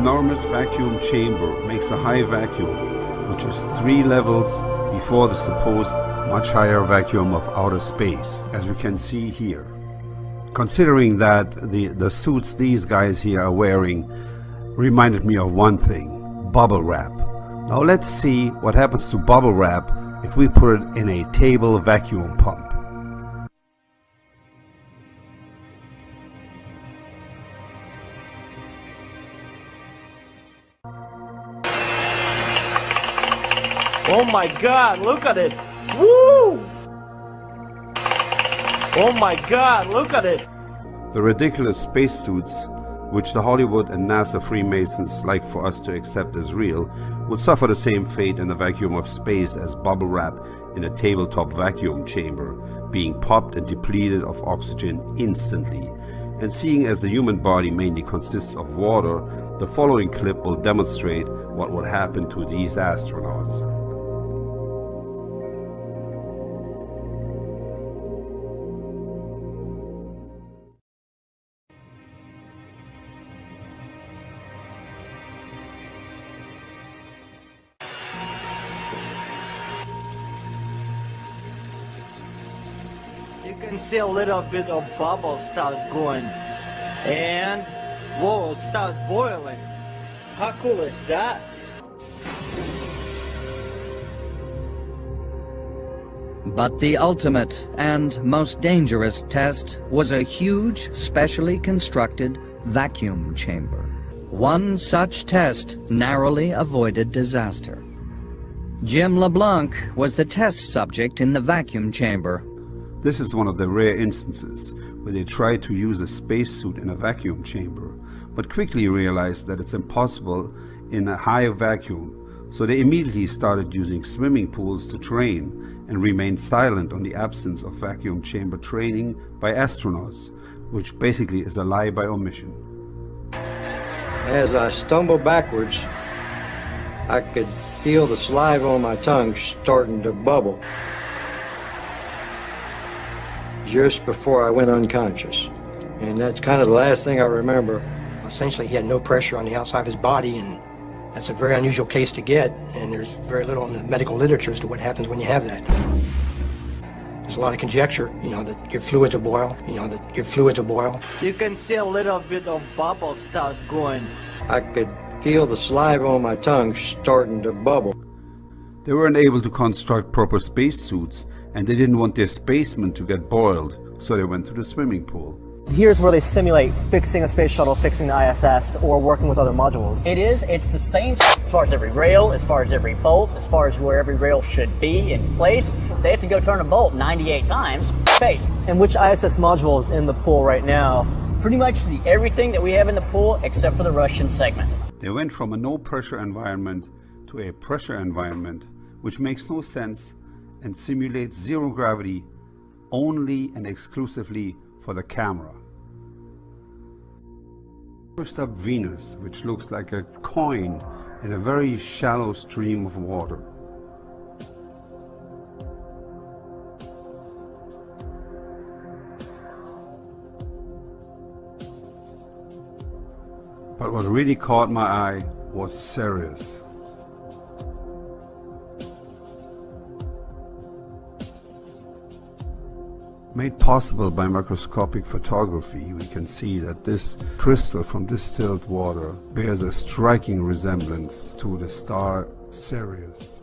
enormous vacuum chamber makes a high vacuum, which is 3 levels before the supposed much higher vacuum of outer space, as we can see here. Considering that the suits these guys here are wearing reminded me of one thing: bubble wrap. Now let's see what happens to bubble wrap if we put it in a table vacuum pump. Oh my God, look at it! Woo! Oh my God, look at it! The ridiculous spacesuits, which the Hollywood and NASA Freemasons like for us to accept as real, would suffer the same fate in the vacuum of space as bubble wrap in a tabletop vacuum chamber, being popped and depleted of oxygen instantly. And seeing as the human body mainly consists of water, the following clip will demonstrate what would happen to these astronauts. You can see a little bit of bubbles start going, and whoa, it start boiling. How cool is that? But the ultimate and most dangerous test was a huge, specially constructed vacuum chamber. One such test narrowly avoided disaster. Jim Leblanc was the test subject in the vacuum chamber. This is one of the rare instances where they tried to use a spacesuit in a vacuum chamber, but quickly realized that it's impossible in a high vacuum, so they immediately started using swimming pools to train and remained silent on the absence of vacuum chamber training by astronauts, which basically is a lie by omission. As I stumbled backwards, I could feel the saliva on my tongue starting to bubble just before I went unconscious. And that's kind of the last thing I remember. Essentially, he had no pressure on the outside of his body, and that's a very unusual case to get, and there's very little in the medical literature as to what happens when you have that. There's a lot of conjecture, that your fluids will boil, You can see a little bit of bubbles start going. I could feel the saliva on my tongue starting to bubble. They weren't able to construct proper spacesuits, and they didn't want their spacemen to get boiled, so they went to the swimming pool. Here's where they simulate fixing a space shuttle, fixing the ISS, or working with other modules. It's the same as far as every rail, as far as every bolt, as far as where every rail should be in place. They have to go turn a bolt 98 times. Space. And which ISS module is in the pool right now? Pretty much everything that we have in the pool except for the Russian segment. They went from a no-pressure environment to a pressure environment, which makes no sense and simulates zero gravity only and exclusively for the camera. First up, Venus, which looks like a coin in a very shallow stream of water. But what really caught my eye was Sirius. Made possible by microscopic photography, we can see that this crystal from distilled water bears a striking resemblance to the star Sirius.